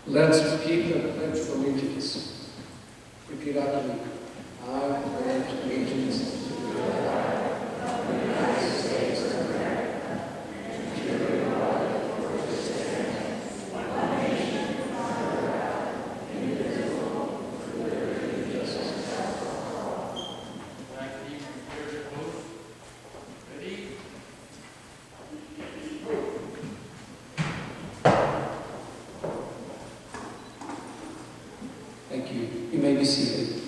Let's repeat the Pledge of Allegiance. Repeat after me. I pledge allegiance to the flag of the United States of America, and to the republic for which it stands, one nation, under God, indivisible, with liberty and justice for all. Back to you, prepare your oath. Ready? Thank you. You may be seated.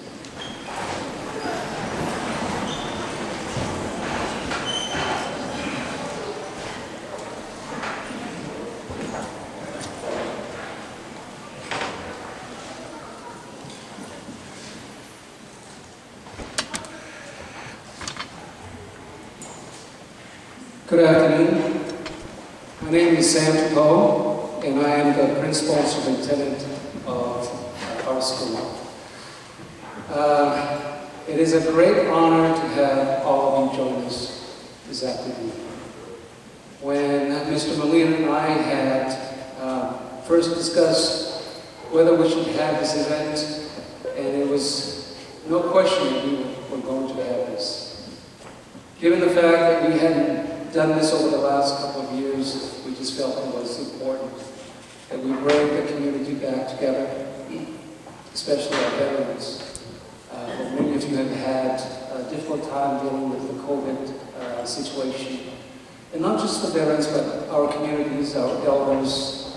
Good afternoon. My name is Tupou, and I am the principal superintendent of our school. It is a great honor to have all of you join us this afternoon. When Mr. Molina and I had first discussed whether we should have this event, and it was no question that we were going to have this. Given the fact that we hadn't done this over the last couple of years, we just felt it was important that we bring the community back together, especially our veterans. Many of you have had a difficult time dealing with the COVID situation. And not just the veterans, but our communities, our elders,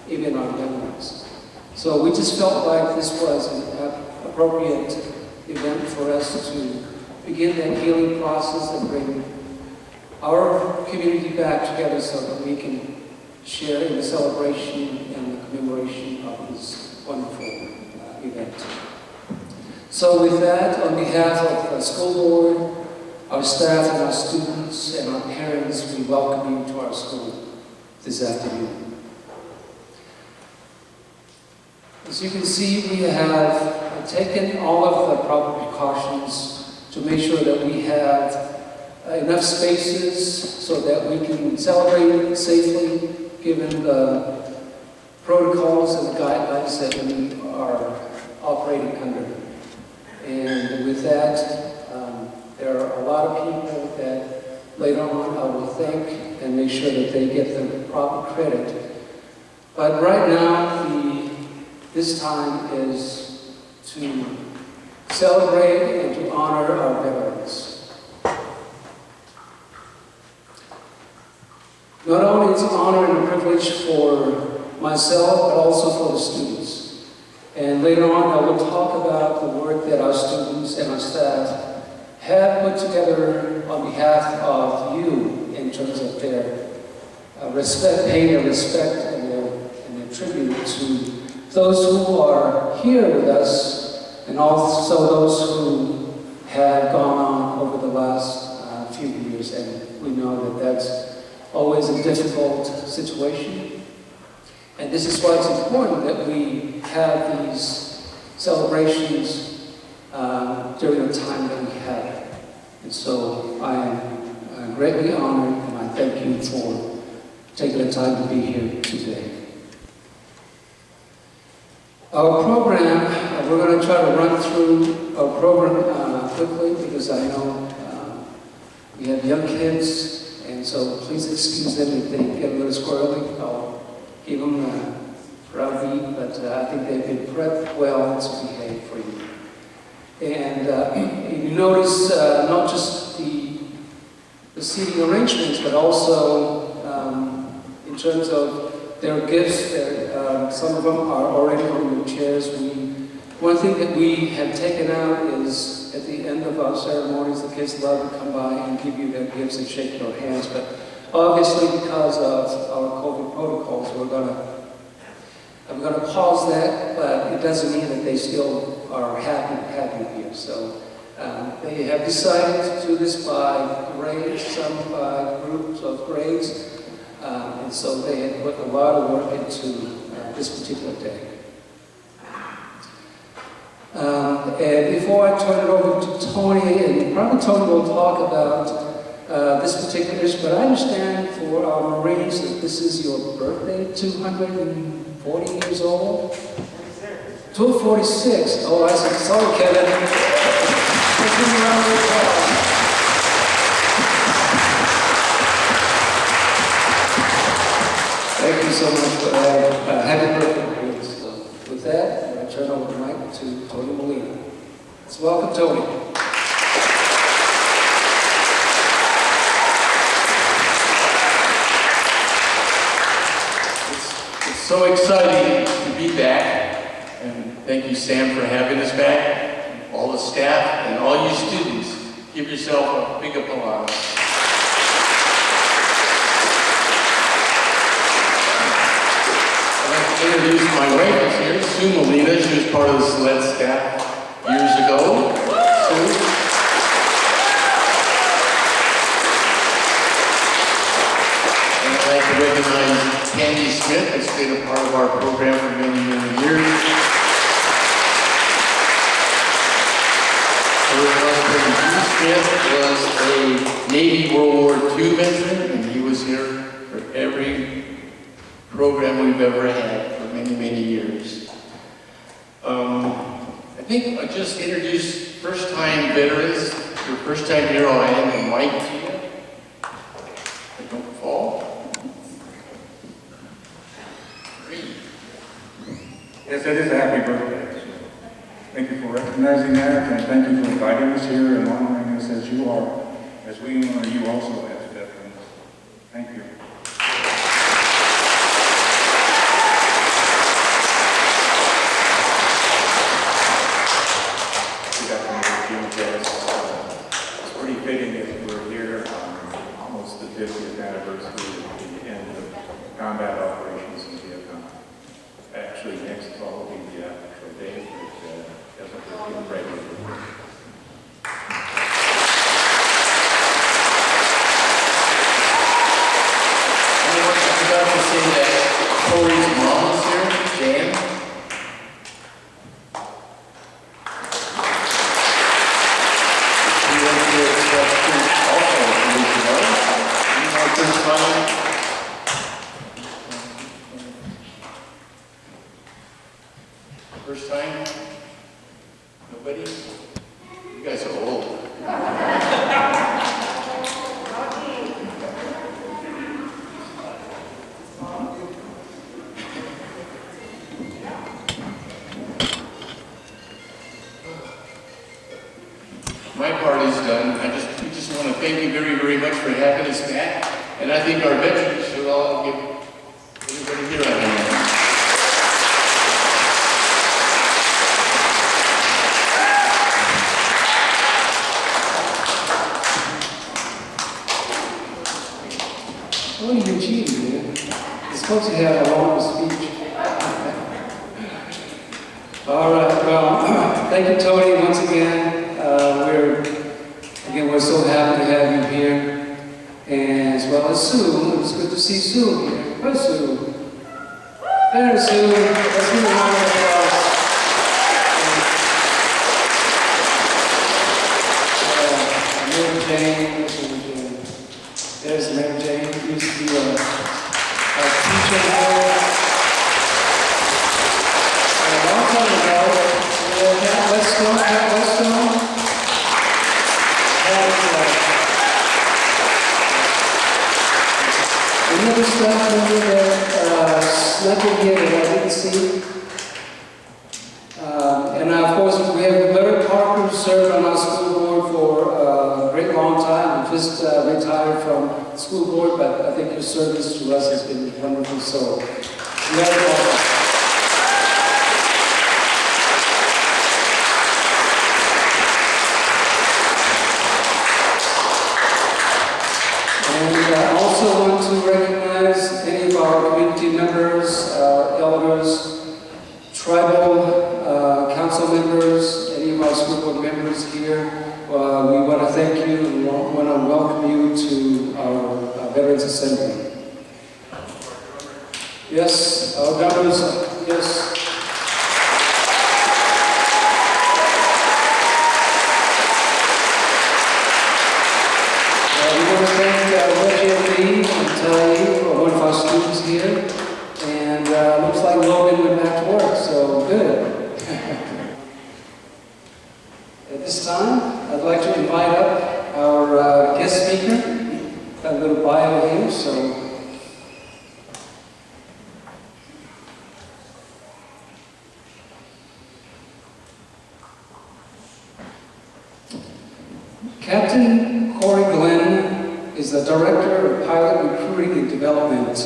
even our members. So we just felt like this was an appropriate event for us to begin that healing process and bring our community back together so that we can share in the celebration and the commemoration of this wonderful event. So with that, on behalf of the school board, our staff and our students and our parents, we welcome you to our school this afternoon. As you can see, we have taken all of the proper precautions to make sure that we have enough spaces so that we can celebrate safely, given the protocols and the guidelines that we are operating under. And with that, there are a lot of people that later on I will thank and make sure that they get the proper credit. But right now, this time is to celebrate and to honor our veterans. Not only is it an honor and a privilege for myself, but also for the students. And later on, I will talk about the work that our students and our staff have put together on behalf of you in terms of their respect, paying their respect and their tribute to those who are here with us, and also those who have gone on over the last few years. And we know that that's always a difficult situation. And this is why it's important that we have these celebrations during the time that we have it. And so I am greatly honored, and I thank you for taking the time to be here today. Our program, we're going to try to run through our program quickly because I know we have young kids, and so please excuse them if they get a little squirrely. I'll give them a browbeat, but I think they've been prepped well to behave for you. And you notice not just the seating arrangements, but also in terms of their gifts. Some of them are already on the chairs. One thing that we have taken out is at the end of our ceremonies, the kids love to come by and give you their gifts and shake your hands. But obviously, because of our COVID protocols, I'm going to pause that, but it doesn't mean that they still are happy to have you here. So they have decided to do this by grades, some by groups of grades, and so they have put a lot of work into this particular day. And before I turn it over to Tony, and probably Tony will talk about this particular issue, but I understand for our Marines that this is your birthday, 200 40 years old? 246. Oh, I said, sorry, Kevin. Let's give him a round of applause. Thank you so much for that. Happy birthday. So with that, I turn over the mic to Tony Molina. Let's welcome Tony. It's so exciting to be back, and thank you, Sam, for having us back, all the staff, and all you students. Give yourself a big applause. I'd like to introduce my wife is here, Sue Molina. She was part of the Siletz staff years ago. Sue. And I'd like to recognize Candy Smith, who's been a part of our program for many, many years. Her husband, Hugh Smith, was a Navy World War II veteran, and he was here for every program we've ever had for many, many years. I think I just introduced first-time veterans. Your first time here, I'll hand the mic to you. Don't fall. Yes, it is a happy birthday. Thank you for recognizing that, and thank you for inviting us here and honoring us as you are, as we honor you also as veterans. Thank you. We got to meet Jim Jazz. It's pretty fitting that we're here on almost the 50th anniversary of the end of combat operations in Vietnam. Actually, next fall will be the actual day, but doesn't feel regular. I forgot to say that Cory's mom is here, Jan. She went to accept also a few weeks ago. You know, first time. First time? Nobody? You guys are old. My part is done. We just want to thank you very, very much for having us back. And I think our veterans should all give everybody here a hand. Oh, you're cheating, man. You're supposed to have a long speech. All right, well, thank you, Tony, once again. We're so happy to have you here. And as well as Sue. It's good to see Sue here. Where's Sue? There's Sue. Let's give her a round of applause. Mary Jane. There's Mary Jane. Used to be a teacher here. A long time ago. Let's go. Another staff member that snuck in here that I didn't see. And of course, we have Larry Parker, who served on our school board for a great long time. Just retired from the school board, but I think your service to us has been wonderful. So, Larry Parker. And I also want to recognize any of our community members, elders, tribal council members, any of our school board members here. We want to thank you and want to welcome you to our Veterans Assembly. Yes, our governors, yes. We want to thank Reggie and Tyee, one of our students here, and looks like Logan Captain Cory Glennon is the Director of Pilot Recruiting and Development.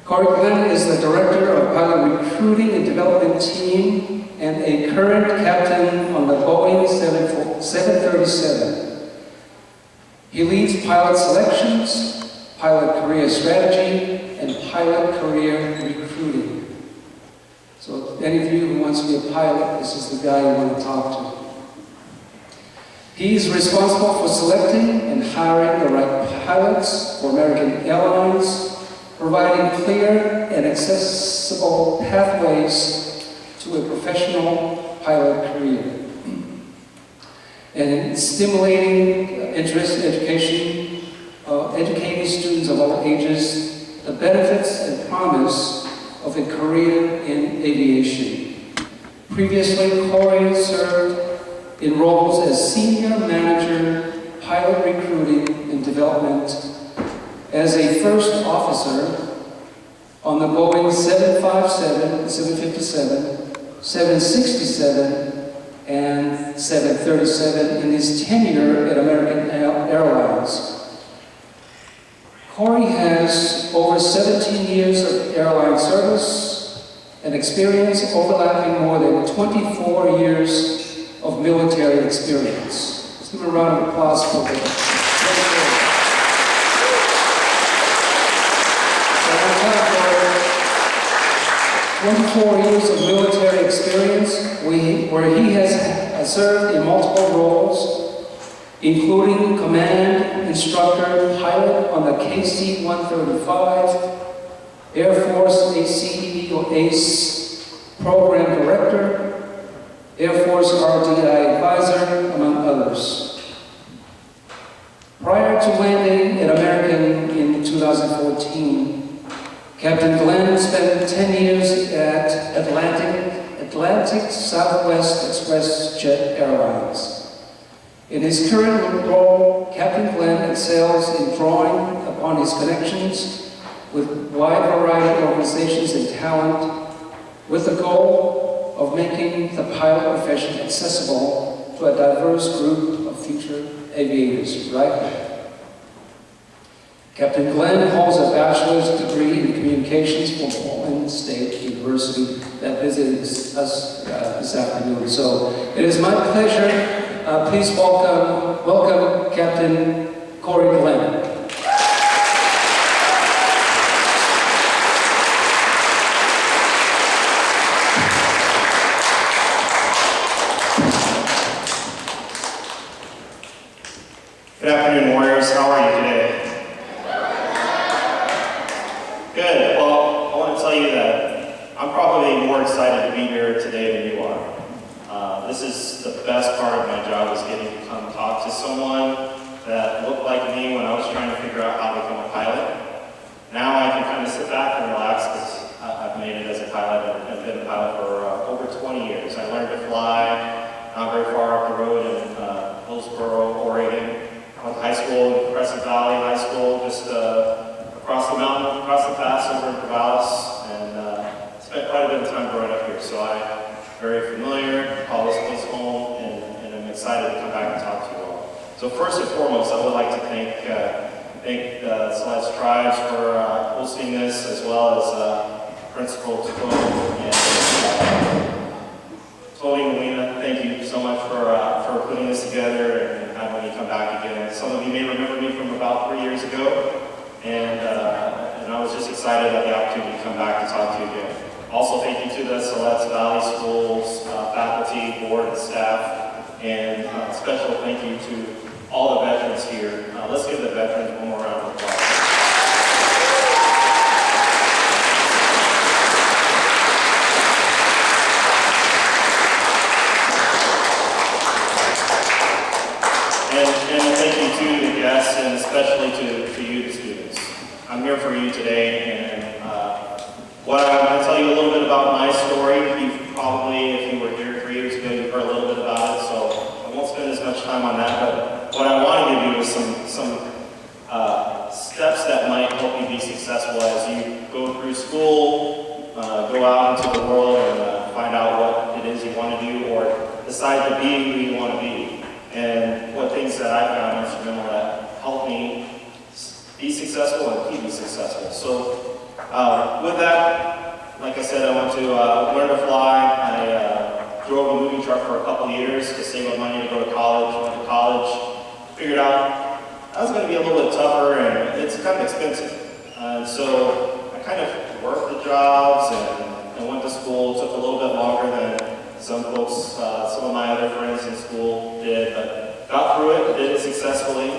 Cory Glennon is the Director of Pilot Recruiting and Development Team and a current captain on the Boeing 737. He leads pilot selections, pilot career strategy, and pilot career recruiting. So any of you who wants to be a pilot, this is the guy you want to talk to. He is responsible for selecting and hiring the right pilots for American Airlines, providing clear and accessible pathways to a professional pilot career, and stimulating interest in education, educating students of all ages, the benefits and promise of a career in aviation. Previously, Cory served in roles as Senior Manager, Pilot Recruiting and Development, as a First Officer on the Boeing 757, 757, 767, and 737 in his tenure at American Airlines. Cory has over 17 years of airline service and experience overlapping more than 24 years of military experience. Let's give a round of applause for him. 24 years of military experience where he has served in multiple roles, including command instructor pilot on the KC-135, Air Force ACE or ACE program director, Air Force RDI advisor, among others. Prior to landing at American in 2014, Captain Glennon spent 10 years at Atlantic Southwest Express Jet Airlines. In his current role, Captain Glennon excels in drawing upon his connections with a wide variety of organizations and talent, with the goal of making the pilot profession accessible to a diverse group of future aviators, right? Captain Glennon holds a bachelor's degree in communications from Molina State University that visits us this afternoon. So it is my pleasure. Please welcome Captain Cory Glennon. Good afternoon, Warriors. How are you today? Good. Well, I want to tell you that I'm probably more excited to be here today than you are. This is the best part of my job, is getting to come talk to someone that looked like me when I was trying to figure out how to become a pilot. Now I can kind of sit back and relax because I've made it as a pilot and I've been a pilot for over 20 years. I learned to fly not very far up the road in Hillsboro, Oregon. I went to high school in Crescent Valley High School, just across the mountain, across the pass over in Corvallis, and spent quite a bit of time growing up here. So I'm very familiar, call this place home, and I'm excited to come back and talk to you all. So first and foremost, I would like to thank Siletz Tribes for hosting this, as well as Principal Tupou and Molina. Thank you so much for putting this together and having me come back again. Some of you may remember me from about 3 years ago, and I was just excited about the opportunity to come back and talk to you again. Also, thank you to the Siletz Valley Schools, faculty, board, and staff, and special thank you to all the veterans here. Let's give the veterans one more round of applause. And thank you to the guests, and especially to you, the students. I'm here for you today, and what I want to tell you a little bit about my story. You've probably, if you were here 3 years ago, you've heard a little bit about it, so I won't spend as much time on that. But what I want to give you is some steps that might help you be successful as you go through school, go out into the world, and find out what it is you want to do, or decide to be who you want to be. And what things that I found instrumental that helped me be successful and keep me successful. So with that, like I said, I went to learn to fly. I drove a moving truck for a couple of years to save up money to go to college. Went to college, figured out that was going to be a little bit tougher and it's kind of expensive. So I kind of worked the jobs and went to school. It took a little bit longer than some folks, some of my other friends in school did, but got through it, did it successfully.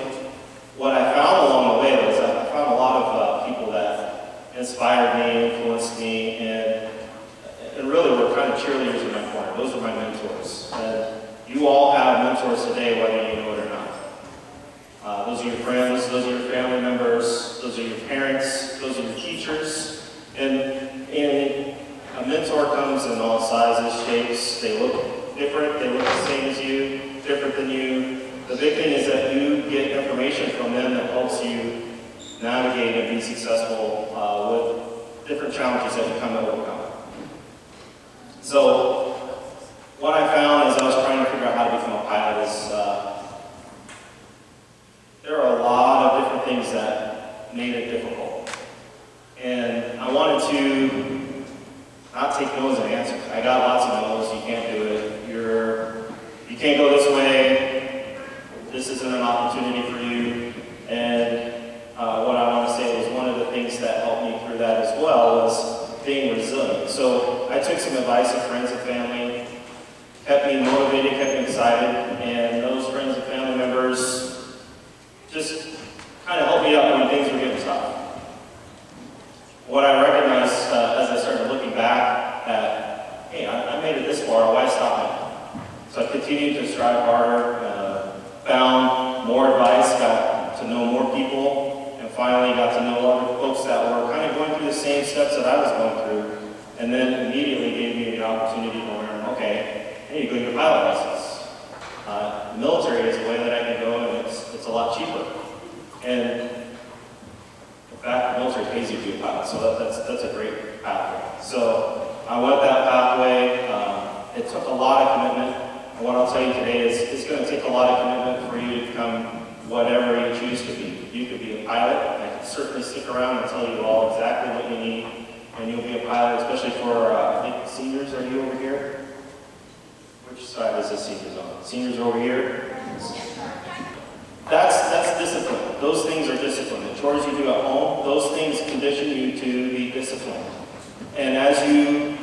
What I found along the way was I found a lot of people that inspired me, influenced me, and really were kind of cheerleaders in my corner. Those were my mentors. And you all have mentors today, whether you know it or not. Those are your friends, those are your family members, those are your parents, those are your teachers. And a mentor comes in all sizes, shapes. They look different, they look the same as you, different than you. The big thing is that you get information from them that helps you navigate and be successful with different challenges that you come to overcome. So what I found as I was trying to figure out how to become a pilot is there are a lot of different things that made it difficult. And I wanted to not take no as an answer. I got lots of no's. You can't do it. You can't go this way. This isn't an opportunity for you. And what I want to say was one of the things that helped me through that as well was being resilient. So I took some advice of friends and family, kept me motivated, kept me excited, and those friends and family members just kind of helped me out when things were getting tough. What I recognized as I started looking back at, hey, I made it this far, why stop now? So I continued to strive harder, found more advice, got to know more people, and finally got to know other folks that were kind of going through the same steps that I was going through, and then immediately gave me the opportunity to learn, okay, I need to go get a pilot license. The military is a way that I can go, and it's a lot cheaper. And in fact, the military pays you to be a pilot, so that's a great pathway. So I went that pathway. It took a lot of commitment. And what I'll tell you today is it's going to take a lot of commitment for you to become whatever you choose to be. You could be a pilot. I can certainly stick around and tell you all exactly what you need, and you'll be a pilot, especially for, I think, seniors. Are you over here? Which side is the seniors on? Seniors over here? That's discipline. Those things are discipline. The chores you do at home, those things condition you to be disciplined. And as you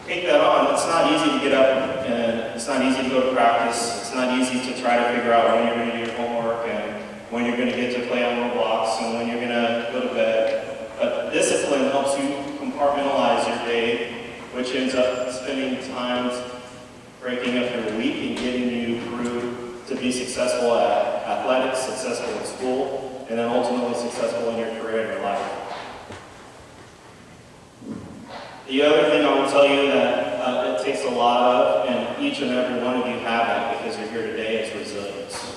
take that on, it's not easy to get up and it's not easy to go to practice. It's not easy to try to figure out when you're going to do your homework and when you're going to get to play on Roblox and when you're going to go to bed. But discipline helps you compartmentalize your day, which ends up spending time breaking up your week and getting you through to be successful at athletics, successful in school, and then ultimately successful in your career and your life. The other thing I will tell you that it takes a lot of, and each and every one of you have it because you're here today, is resilience.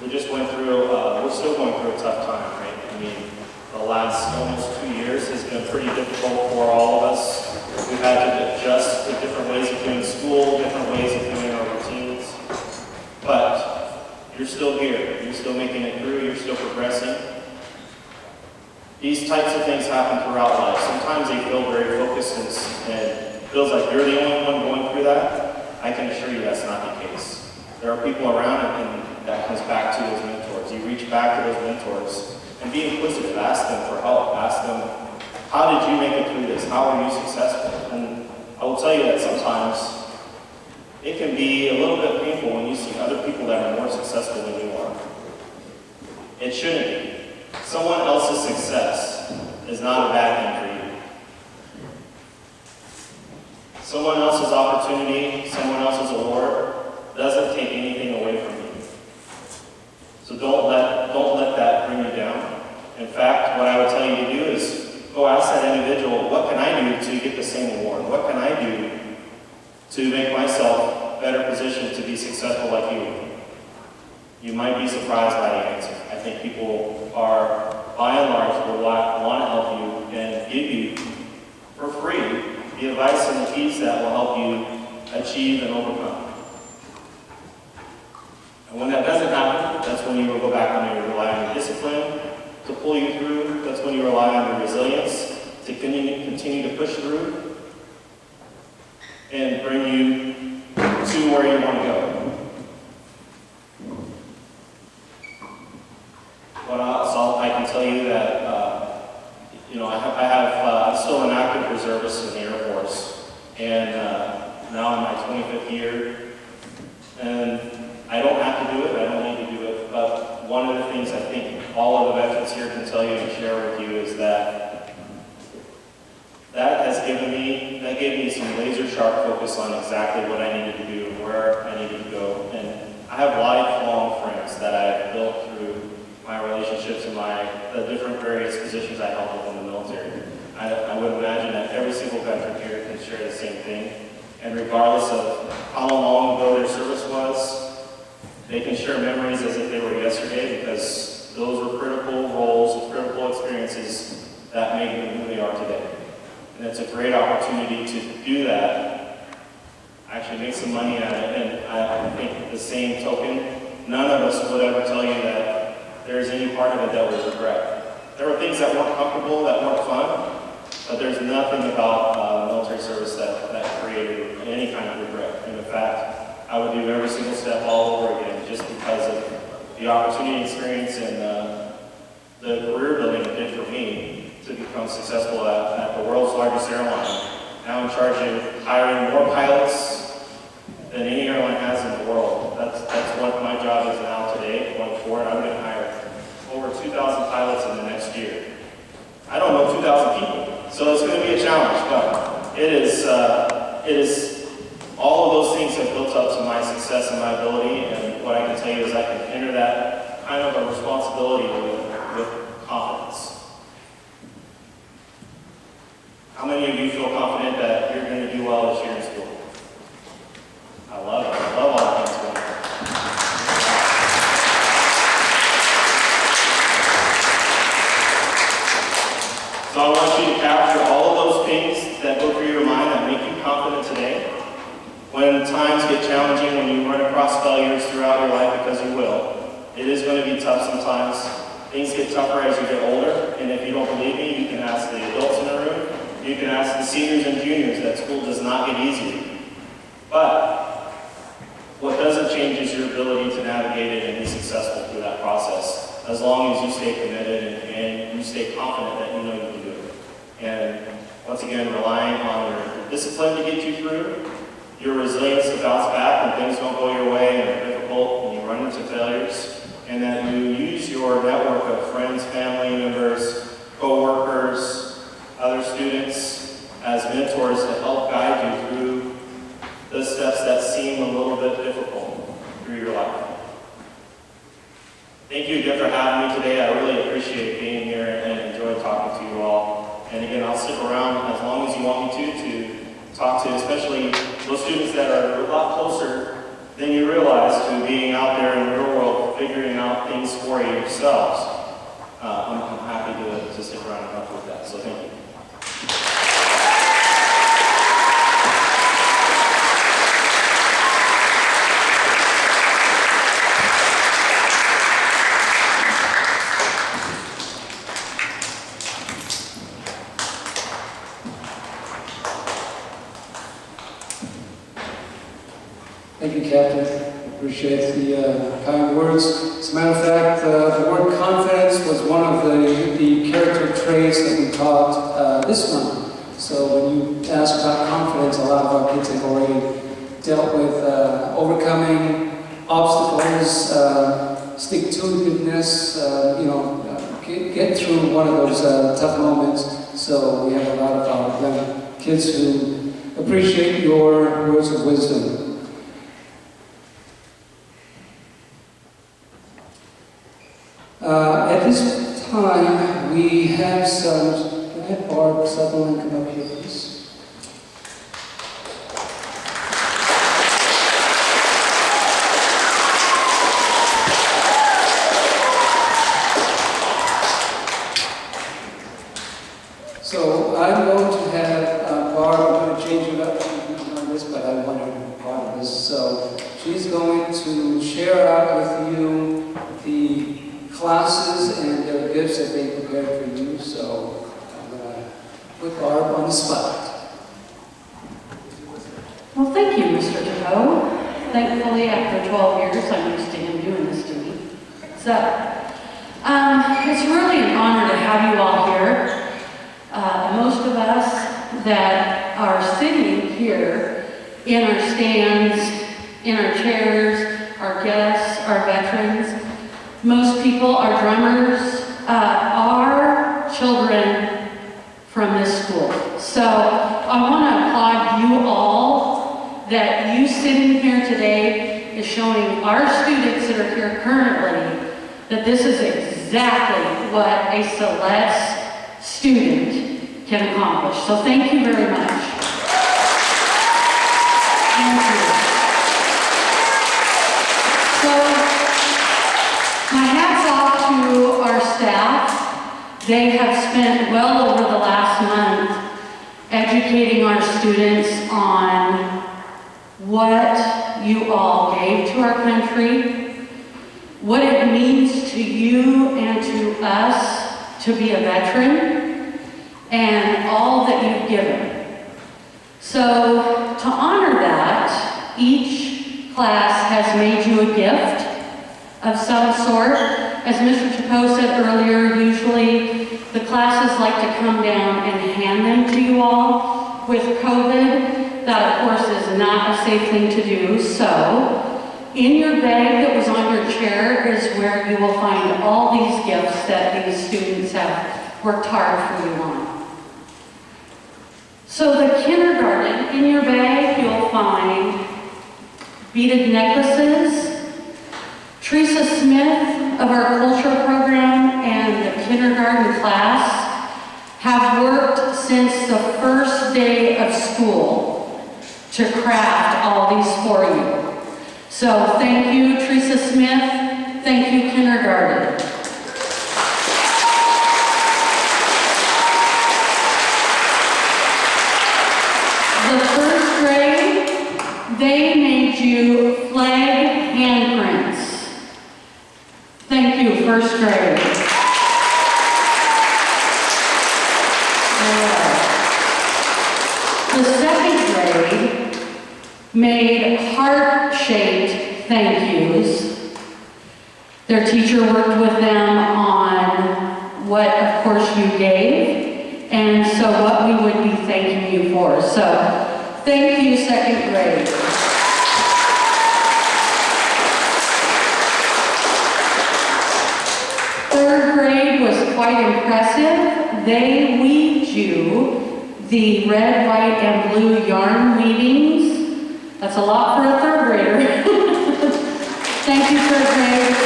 We just went through, we're still going through a tough time, right? I mean, the last almost 2 years has been pretty difficult for all of us. We've had to adjust to different ways of doing school, different ways of doing our routines. But you're still here. You're still making it through. You're still progressing. These types of things happen throughout life. Sometimes they feel very focused and feels like you're the only one going through that. I can assure you that's not the case. There are people around and that comes back to those mentors. You reach back to those mentors and be inquisitive. Ask them for help. Ask them, how did you make it through this? How are you successful? And I will tell you that sometimes it can be a little bit painful when you see other people that are more successful than you are. It shouldn't be. Someone else's success is not a bad thing for you. Someone else's opportunity, someone else's award doesn't take anything away from you. So don't let that bring you down. In fact, what I would tell you to do is go ask that individual, what can I do to get the same award? What can I do to make myself better positioned to be successful like you? You might be surprised by the answer. I think people are, by and large, will want to help you and give you, for free, the advice and the keys that will help you achieve and overcome. And when that doesn't happen, when you go back on your rely on your discipline to pull you through. That's when you rely on your resilience to continue to push through and bring you to where you want to go. But also, I can tell you that I'm still an active reservist in the Air Force, and now in my 25th year, and I don't have to do it. I don't need to do it. But one of the things I think all of the veterans here can tell you and share with you is that gave me some laser sharp focus on exactly what I needed to do and where I needed to go. And I have lifelong friends that I've built through my relationships and the different various positions I held within the military. I would imagine that every single veteran here can share the same thing. And regardless of how long ago their service was, they can share memories as if they were yesterday, because those were critical roles, critical experiences that made them who they are today. And it's a great opportunity to do that, actually make some money at it. And I think the same token, none of us would ever tell you that there's any part of it that we regret. There were things that weren't comfortable, that weren't fun, but there's nothing about military service that created any kind of regret. And in fact, I would do every single step all over again just because of the opportunity, experience, and the career building it did for me to become successful at the world's largest airline. Now in charge of hiring more pilots than any airline has in the world. That's what my job is now today. Going forward, I'm going to hire over 2,000 pilots in the next year. I don't know 2,000 people, so it's going to be a challenge, but it is all of those things have built up to my success and my ability, and what I can tell you is I can enter that kind of a responsibility with confidence. How many of you feel confident that you're going to do well this year in school? I love it. I love all the things going on. So I want you to capture all of those things that go through your mind that make you confident today. When times get challenging, when you run across failures throughout your life, because you will, it is going to be tough sometimes. Things get tougher as you get older, and if you don't believe me, you can ask the adults in the room. You can ask the seniors and juniors that school does not get easier. But what doesn't change is your ability to navigate it and be successful through that process, as long as you stay committed and you stay confident that you know you can do it. And once again, relying on your discipline to get you through, your resilience to bounce back when things don't go your way and are difficult and you run into failures, and that you use your network of friends, family members, co-workers, other students as mentors to help guide you through the steps that seem a little bit difficult through your life. Thank you again for having me today. I really appreciate being here and enjoy talking to you all. And again, I'll stick around as long as you want me to talk to especially those students that are a lot closer than you realize to being out there in the real world, figuring out things for yourselves. I'm happy to stick around and help with that. So thank you. Thank you, Captain. Appreciate the kind words. As a matter of fact, the word confidence was one of the character traits that we taught this month. So when you ask about confidence, a lot of our kids have already dealt with overcoming obstacles, stick-to-itiveness, get through one of those tough moments. So we have a lot of our young kids who appreciate your words of wisdom. At this time, we have some. Can I have Barb Sutherland come up here, please? So I'm going to have Barb. I'm going to change it up. She's not on this, but I want her to be part of this. So she's going to share out with you the classes and their gifts that they prepared for you. So I'm going to put Barb on the spot. Well, thank you, Mr. Tupou. Thankfully, after 12 years, I'm used to him doing this to me. So, it's really an honor to have you all here. Most of us that are sitting here in our stands, in our chairs, our guests, our veterans, most people, our drummers, are children from this school. So I want to applaud you all that you sitting here today is showing our students that are here currently that this is exactly what a Siletz student can accomplish. So thank you very much. Thank you. So my hat's off to our staff. They have spent well over the last month educating our students on what you all gave to our country, what it means to you and to us to be a veteran, and all that you've given. So to honor that, each class has made you a gift of some sort. As Mr. Tupou said earlier, usually the classes like to come down and hand them to you all. With COVID, that of course is not a safe thing to do. So in your bag that was on your chair is where you will find all these gifts that these students have worked hard for you on. So the kindergarten, in your bag you'll find beaded necklaces. Teresa Smith of our culture program and the kindergarten class have worked since the first day of school to craft all these for you. So thank you, Teresa Smith. Thank you, kindergarten. The first grade, they made you flag handprints. Thank you, first grade. The second grade made heart-shaped thank yous. Their teacher worked with them on what, of course, you gave, and so what we would be thanking you for. So, thank you, second grade. Third grade was quite impressive. They weaved you the red, white, and blue yarn weavings. That's a lot for a third grader. Thank you, third grade.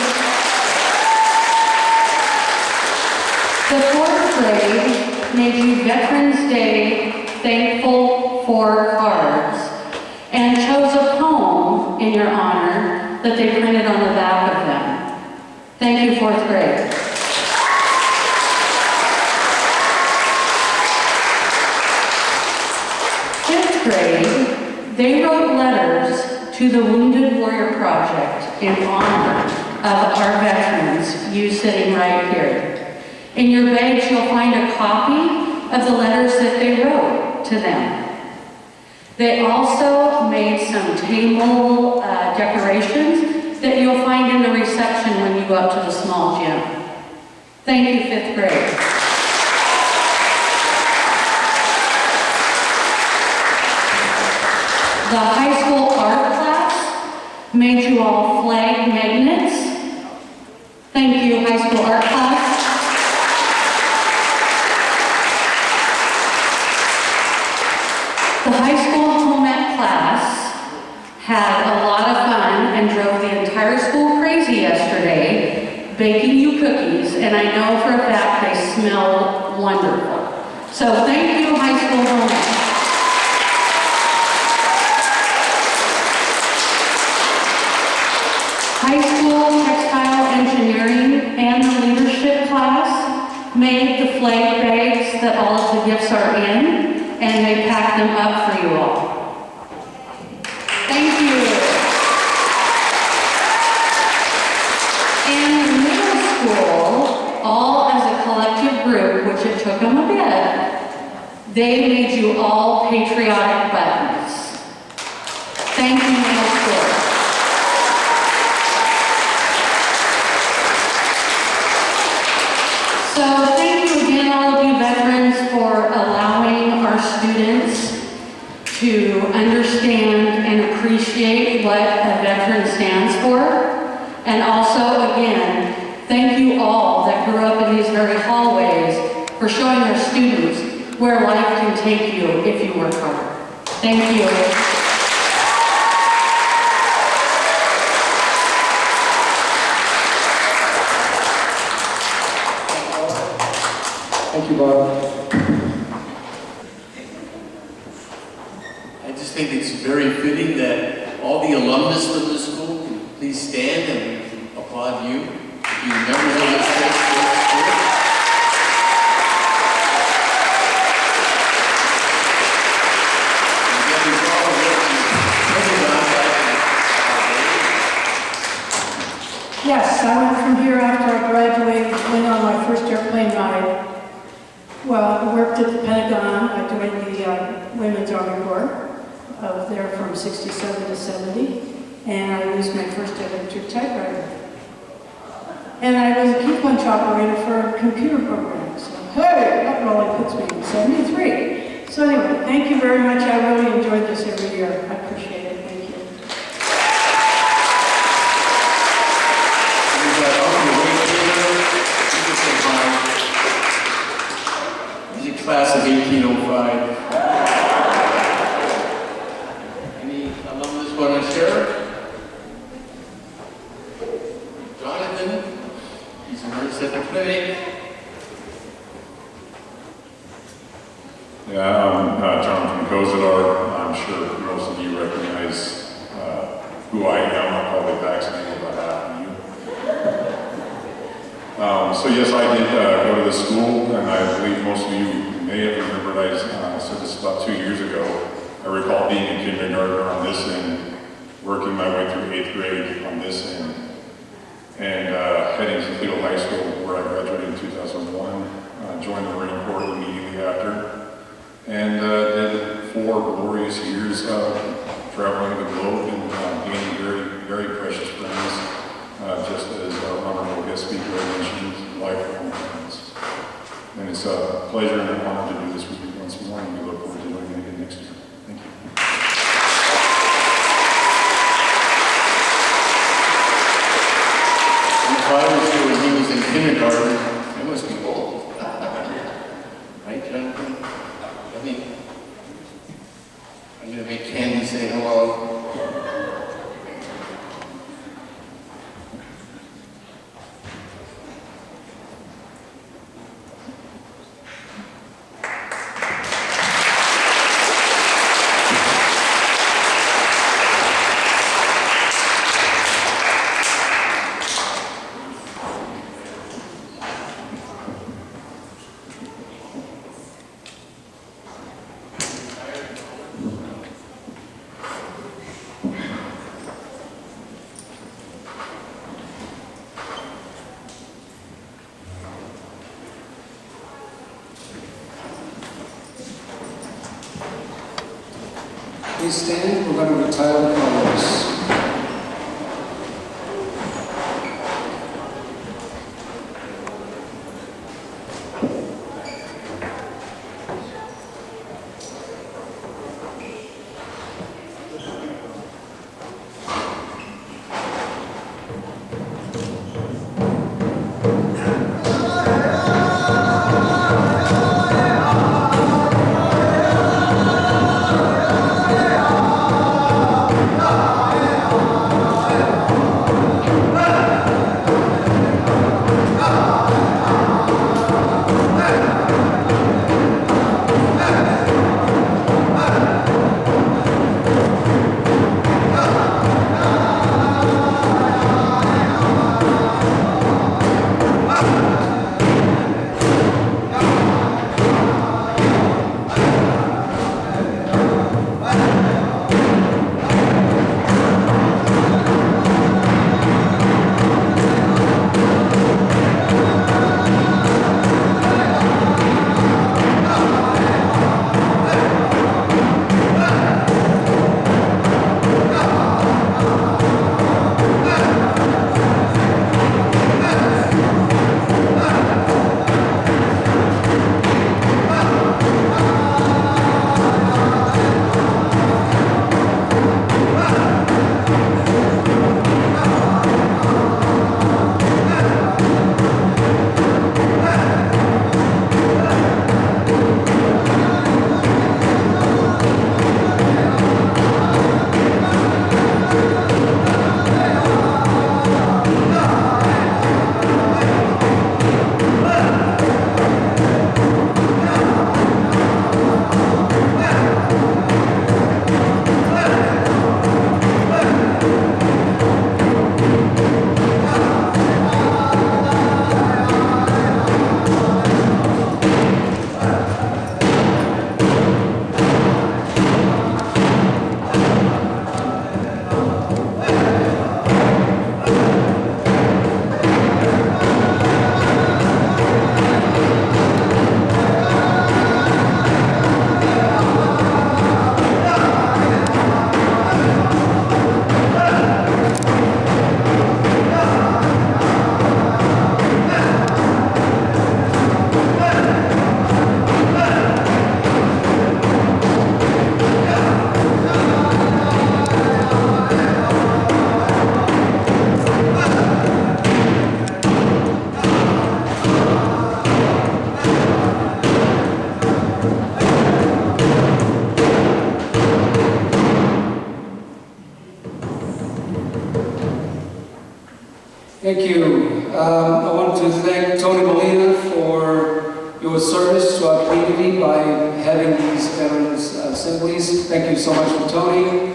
The fourth grade made you Veterans Day Thankful for cards and chose a poem in your honor that they printed on the back of them. Thank you, fourth grade. Fifth grade, they wrote letters to the Wounded Warrior Project in honor of our veterans, you sitting right here. In your bags, you'll find a copy of the letters that they wrote to them. They also made some table decorations that you'll find in the reception when you go up to the small gym. Thank you, fifth grade. The high school art class made you all flag magnets. Thank you, high school art class. The high school home ec class had a lot of fun and drove the entire school crazy yesterday, baking you cookies, and I know for a fact they smelled wonderful. So thank you, high school home ec. High school textile engineering and the leadership class made the flag bags that all of the gifts are in, and they packed them up for you all. Thank you. And middle school took them a bit. They made you all patriotic buttons. Thank you, middle school. So thank you again, all of you veterans, for allowing our students to understand and appreciate what a veteran stands for. And also, again, thank you all that grew up in these very hallways for showing our students where life can take you if you work hard. Thank you. Thank you, Bob. I just think it's very fitting that all the alumnus from the school can please stand and applaud you. You members of this great school. Yes, I went from here after I graduated, went on my first airplane ride. Well, I worked at the Pentagon. I joined the Women's Army Corps. I was there from 67 to 70, and I used my first electric typewriter. And I was a key punch operator for a computer program. So, hey, that really puts me in 73. So anyway, thank you very much. I really enjoyed this every year. I appreciate it. Thank you. He's a class of 1805. Any alumnus want to share? Jonathan, he's a nurse at the clinic. Yeah, I'm Jonathan Kozadar. I'm sure most of you recognize who I am. I'm probably vaccinated about half of you. So yes, I did go to the school, and I believe most of you may have remembered I said this about 2 years ago. I recall being a kindergartner on this end, working my way through 8th grade on this end, and heading to Toledo High School, where I graduated in 2001, joined the Marine Corps immediately after, and did 4 glorious years traveling the globe and gaining very, very precious friends, just as our honorable guest speaker mentioned, lifelong friends. And it's a pleasure and an honor to do this with you once more, and we look forward to doing it again next year. Thank you. If I was here when he was in kindergarten, it must be old. Right, Jonathan? I mean, I'm going to make Candy say hello. Please stand. We're going to retire the colors. Yeah. Thank you. I want to thank Tony Molina for your service to our community by having these veterans assemblies. Thank you so much for Tony.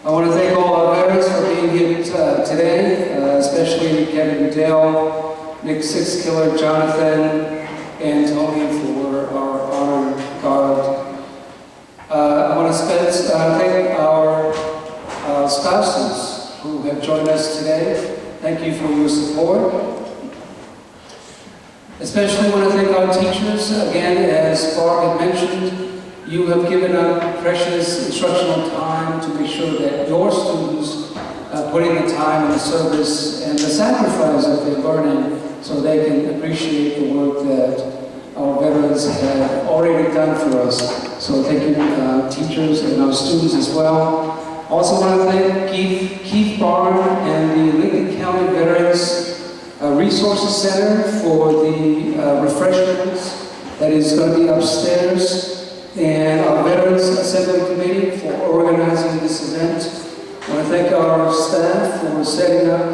I want to thank all our veterans for being here today, especially Kevin Dale, Nick Sixkiller, Jonathan, and Tony for our honor guard. I want to thank our spouses who have joined us today. Thank you for your support. Especially want to thank our teachers. Again, as Barb had mentioned, you have given up precious instructional time to make sure that your students put in the time and the service and the sacrifice of their learning so they can appreciate the work that our veterans have already done for us. So thank you, teachers and our students as well. Also want to thank Keith Barn and the Lincoln County Veterans Resources Center for the refreshments that is going to be upstairs, and our Veterans Assembly Committee for organizing this event. I want to thank our staff for setting up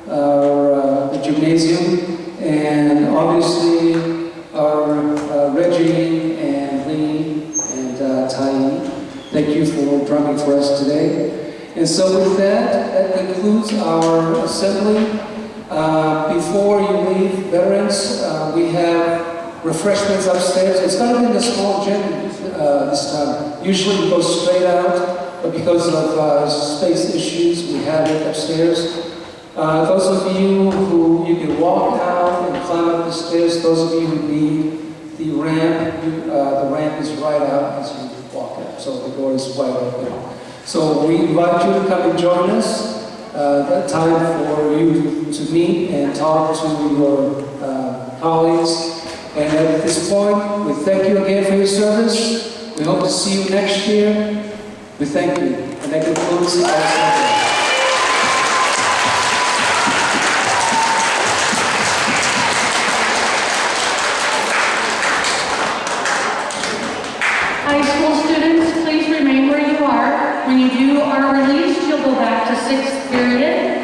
the gymnasium, and obviously our Reggie and Lee and Tyee. Thank you for drumming for us today. And so with that concludes our assembly. Before you leave, veterans, we have refreshments upstairs. It's going to be in the small gym this time. Usually we go straight out, but because of space issues, we have it upstairs. Those of you who you can walk out and climb up the stairs, those of you who need the ramp is right out as you walk up, so the door is wide open. So we invite you to come and join us. That time for you to meet and talk to your colleagues. And at this point, we thank you again for your service. We hope to see you next year. We thank you. And that concludes our assembly. High school students, please remain where you are. When you are released, you'll go back to 6th period.